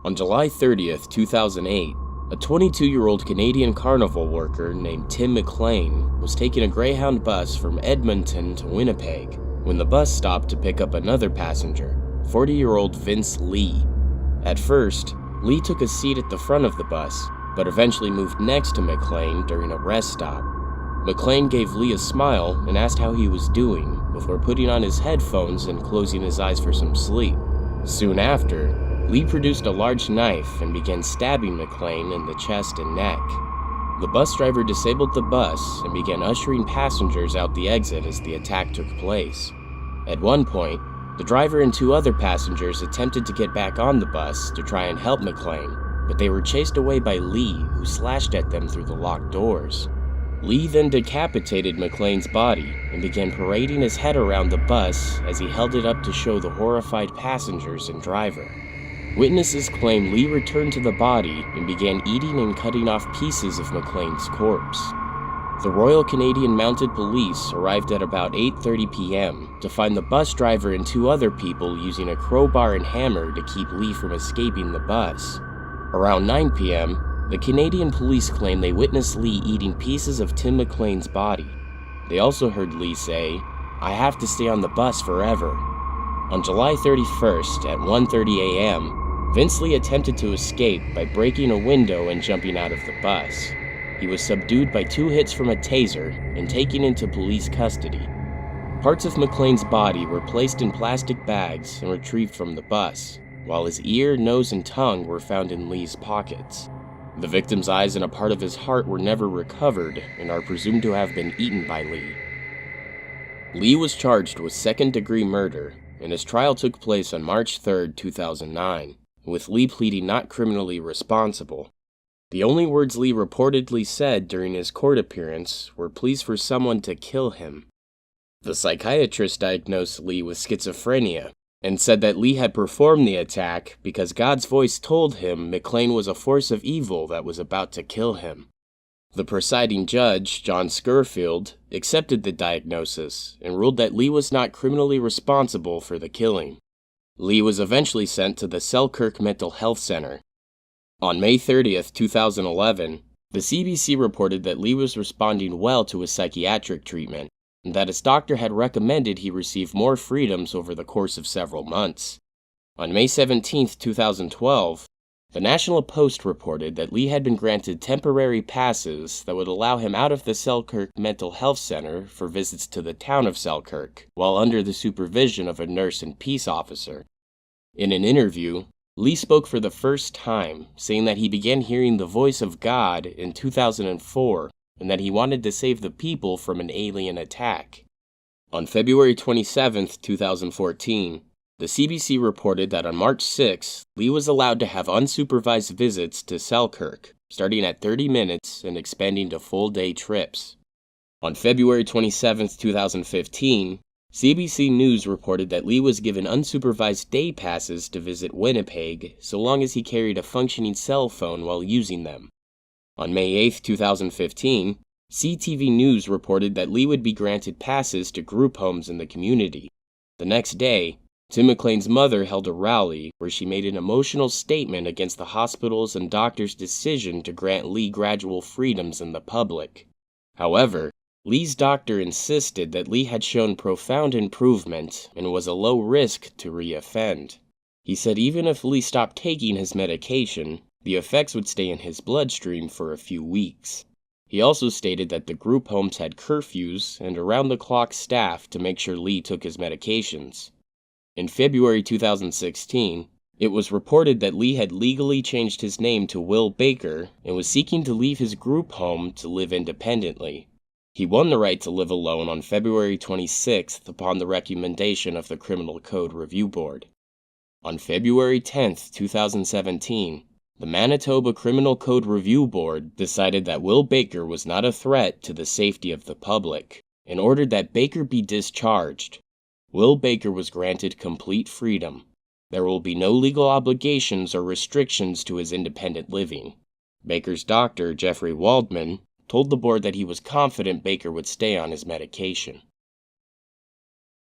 On July 30th, 2008, a 22-year-old Canadian carnival worker named Tim McLean was taking a Greyhound bus from Edmonton to Winnipeg when the bus stopped to pick up another passenger, 40-year-old Vince Lee. At first, Lee took a seat at the front of the bus, but eventually moved next to McLean during a rest stop. McLean gave Lee a smile and asked how he was doing before putting on his headphones and closing his eyes for some sleep. Soon after, Lee produced a large knife and began stabbing McLean in the chest and neck. The bus driver disabled the bus and began ushering passengers out the exit as the attack took place. At one point, the driver and two other passengers attempted to get back on the bus to try and help McLean, but they were chased away by Lee, who slashed at them through the locked doors. Lee then decapitated McLean's body and began parading his head around the bus as he held it up to show the horrified passengers and driver. Witnesses claim Lee returned to the body and began eating and cutting off pieces of McLean's corpse. The Royal Canadian Mounted Police arrived at about 8:30 p.m. to find the bus driver and two other people using a crowbar and hammer to keep Lee from escaping the bus. Around 9 p.m., the Canadian police claim they witnessed Lee eating pieces of Tim McLean's body. They also heard Lee say, "I have to stay on the bus forever." On July 31st at 1:30 a.m., Vince Lee attempted to escape by breaking a window and jumping out of the bus. He was subdued by 2 hits from a taser and taken into police custody. Parts of McLean's body were placed in plastic bags and retrieved from the bus, while his ear, nose, and tongue were found in Lee's pockets. The victim's eyes and a part of his heart were never recovered and are presumed to have been eaten by Lee. Lee was charged with second-degree murder, and his trial took place on March 3, 2009, with Lee pleading not criminally responsible. The only words Lee reportedly said during his court appearance were pleas for someone to kill him. The psychiatrist diagnosed Lee with schizophrenia and said that Lee had performed the attack because God's voice told him McLean was a force of evil that was about to kill him. The presiding judge, John Scurfield, accepted the diagnosis and ruled that Lee was not criminally responsible for the killing. Lee was eventually sent to the Selkirk Mental Health Center. On May 30, 2011, the CBC reported that Lee was responding well to his psychiatric treatment, and that his doctor had recommended he receive more freedoms over the course of several months. On May 17, 2012, the National Post reported that Lee had been granted temporary passes that would allow him out of the Selkirk Mental Health Center for visits to the town of Selkirk, while under the supervision of a nurse and peace officer. In an interview, Lee spoke for the first time, saying that he began hearing the voice of God in 2004 and that he wanted to save the people from an alien attack. On February 27, 2014, the CBC reported that on March 6, Lee was allowed to have unsupervised visits to Selkirk, starting at 30 minutes and expanding to full-day trips. On February 27, 2015, CBC News reported that Lee was given unsupervised day passes to visit Winnipeg so long as he carried a functioning cell phone while using them. On May 8, 2015, CTV News reported that Lee would be granted passes to group homes in the community. The next day, Tim McLean's mother held a rally where she made an emotional statement against the hospital's and doctors' decision to grant Lee gradual freedoms in the public. However, Lee's doctor insisted that Lee had shown profound improvement and was a low risk to reoffend. He said even if Lee stopped taking his medication, the effects would stay in his bloodstream for a few weeks. He also stated that the group homes had curfews and around-the-clock staff to make sure Lee took his medications. In February 2016, it was reported that Lee had legally changed his name to Will Baker and was seeking to leave his group home to live independently. He won the right to live alone on February 26th upon the recommendation of the Criminal Code Review Board. On February 10, 2017, the Manitoba Criminal Code Review Board decided that Will Baker was not a threat to the safety of the public and ordered that Baker be discharged. Will Baker was granted complete freedom. There will be no legal obligations or restrictions to his independent living. Baker's doctor, Jeffrey Waldman, told the board that he was confident Baker would stay on his medication.